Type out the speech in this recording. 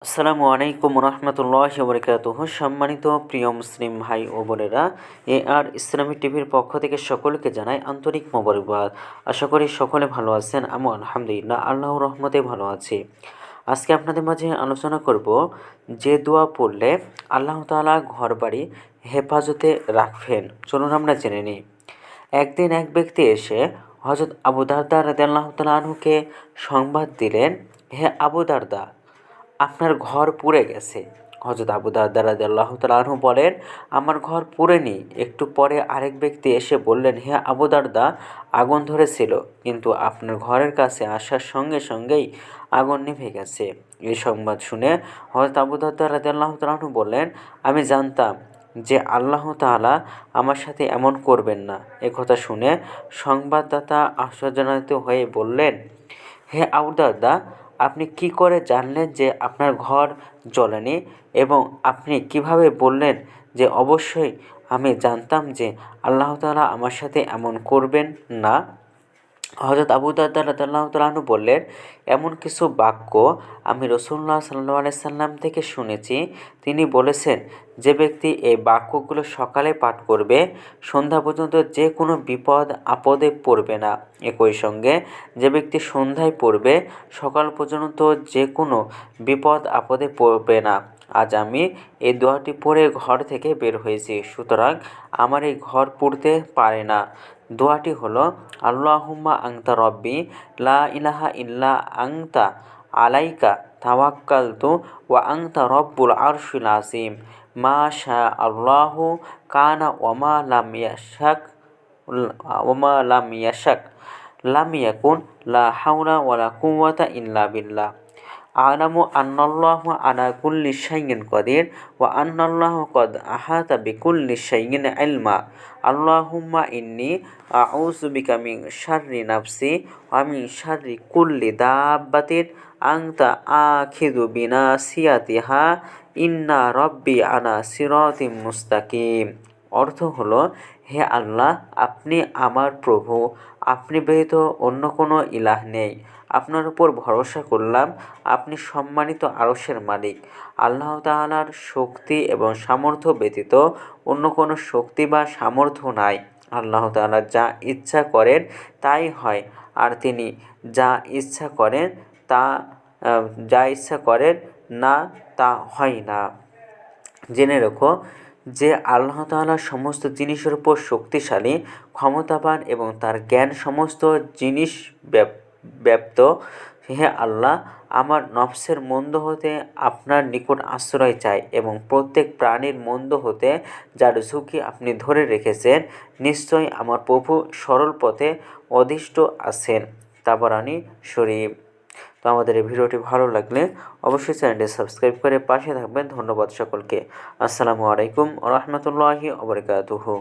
আসসালামু আলাইকুম রহমতুল্লাহি ওয়া বারাকাতুহু। সম্মানিত প্রিয় মুসলিম ভাই ও বোনেরা, আর ইসলামী টিভির পক্ষ থেকে সকলকে জানাই আন্তরিক মোবারকবাদ। আশা করি সকলে ভালো আছেন। আমি আলহামদুলিল্লাহ আল্লাহর রহমতে ভালো আছি। আজকে আপনাদের মাঝে আলোচনা করব যে দোয়া পড়লে আল্লাহ তাআলা ঘর বাড়ি হেফাজতে রাখবেন। চলুন আমরা জেনে নিই। একদিন এক ব্যক্তি এসে হযরত আবু দারদা রাদিয়াল্লাহু তাআলা আনহুকে সংবাদ দিলেন, হে আবু দারদা, আপনার ঘর পুড়ে গেছে। হযরত আবু দারদা রাদিয়াল্লাহু তাআলা আনহু বলেন, আমার ঘর পুড়েনি। একটু পরে আরেক ব্যক্তি এসে বললেন, হে আবু দারদা, আগুন ধরেছিল, কিন্তু আপনার ঘরের কাছে আসার সঙ্গে সঙ্গেই আগুন নিভে গেছে। এই সংবাদ শুনে হযরত আবু দারদা রাদিয়াল্লাহু তাআলা আনহু বললেন, আমি জানতাম যে আল্লাহ তাআলা আমার সাথে এমন করবেন না। একথা শুনে সংবাদদাতা আশ্চর্যান্বিত হয়ে বললেন, হে আবু দারদা, আপনি কি করে জানলেন যে আপনার ঘর জ্বলেনি, এবং আপনি কিভাবে বললেন যে অবশ্যই আমি জানতাম যে আল্লাহ তাআলা আমার সাথে এমন করবেন না? হযরত আবু দারদা রাদিয়াল্লাহু তাআলা আনহু বললেন, এমন কিছু বাক্য আমি রাসূলুল্লাহ সাল্লাল্লাহু আলাইহি সাল্লাম থেকে শুনেছি। তিনি বলেছেন, যে ব্যক্তি এই বাক্যগুলো সকালে পাঠ করবে, সন্ধ্যা পর্যন্ত যে কোনো বিপদ আপদে পড়বে না। একই সঙ্গে যে ব্যক্তি সন্ধ্যায় পড়বে, সকাল পর্যন্ত যে কোনো বিপদ আপদে পড়বে না। আজ আমি এই দোয়াটি পড়ে ঘর থেকে বের হয়েছি, সুতরাং আমার এই ঘর পুড়তে পারে না। দোয়াটি হলো, আল্লাহুম্মা আনতা রব্বি লা ইলাহা ইল্লা আনতা আলাইকা তাওয়াক্কালতু ওয়া আনতা রব্বুল আরশিল আযীম মা শা আল্লাহু কানা ওয়া মা লাম ইয়াশাক লাম ইয়াকুন লা হাওলা ওয়ালা কুওয়াতা ইল্লা বিল্লাহ। আ'লামু আন্নাল্লাহা আলা কুল্লি শাইইন কাদির ওয়া আন্নাল্লাহা ক্বাদ আহাতা বিকুল্লি শাইইন ইলমা। আল্লাহুম্মা ইন্নী আউযু বিকা মিন শাররি নাফসি ওয়া মিন শাররি কুল্লি দাব্বাতিন আনতা আখিযু বিনাসিয়াতিহা ইন্না রব্বি আলা সিরাতিম মুস্তাকিম। অর্থ হলো, হে আল্লাহ, আপনি আমার প্রভু, আপনি ব্যতীত অন্য কোনো ইলাহ নেই। আপনার উপর ভরসা করলাম, আপনি সম্মানিত আরশের মালিক। আল্লাহ তাআলার শক্তি এবং সামর্থ্য ব্যতীত অন্য কোনো শক্তি বা সামর্থ্য নাই। আল্লাহ তাআলা যা ইচ্ছা করেন তাই হয়, আর তিনি যা ইচ্ছা করেন তা যা ইচ্ছা করেন না তা হয় না। জেনে রেখো যে আল্লাহ তাআলা সমস্ত জিনিসের উপর শক্তিশালী, ক্ষমতাবান এবং তার জ্ঞান সমস্ত জিনিস ব্যাপ্ত। হে আল্লাহ, আমার নফসের মন্দ হতে আপনার নিকট আশ্রয় চাই, এবং প্রত্যেক প্রাণীর মন্দ হতে যার ঝুঁকি আপনি ধরে রেখেছেন। নিশ্চয়ই আমার প্রভু সরল পথে অধিষ্ঠ আছেন। তাবরানী শরীফ। তো আমাদের এই ভিডিওটি ভালো লাগলে অবশ্যই চ্যানেলটি সাবস্ক্রাইব করে পাশে থাকবেন। ধন্যবাদ সকলকে। আসসালামু আলাইকুম ওয়া রাহমাতুল্লাহি ওয়া বারাকাতুহু।